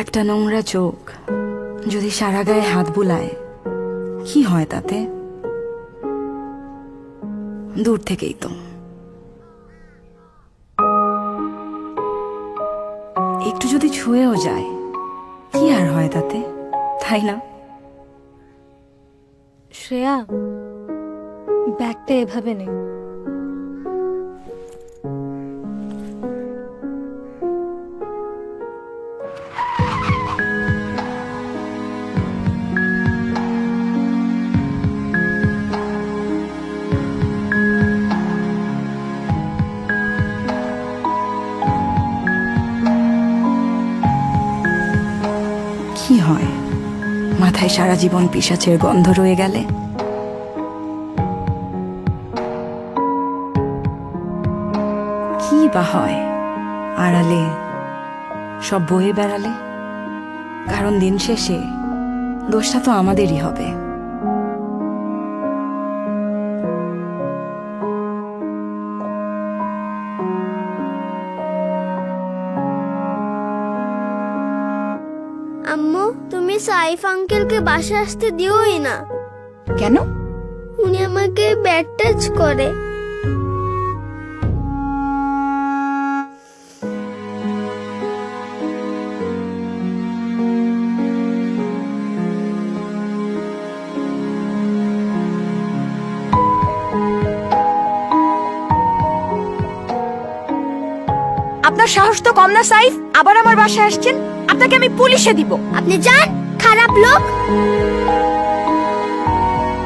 একটা নোংরা চোখ যদি সারা গায়ে হাত বুলায় কি হয় তাতে? দূর থেকেই তো একটু যদি ছুঁয়েও যায় কি আর হয় তাতে, তাই না? শ্রেয়া, ব্যাগটা এভাবে নেই। কি হয় মাথায় সারা জীবন পিশাচের গন্ধ রয়ে গেলে? কি বা হয় আড়ালে সব বয়ে বেড়ালে? কারণ দিন শেষে দোষটা তো আমাদেরই হবে। আম্মু, তুমি সাইফ আঙ্কেলকে বাসায় আসতে দিওই না। কেন? উনি আমাকে ব্যাড টাচ করে। আপনার সাহস তো কম না সাইফ, আবার আমার বাসায় আসছেন। আপনাকে আমি পুলিশে দিব। আপনি যান, খারাপ লোক।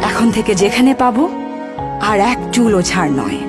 এখন থেকে যেখানে পাবো আর এক চুলও ছাড় নয়।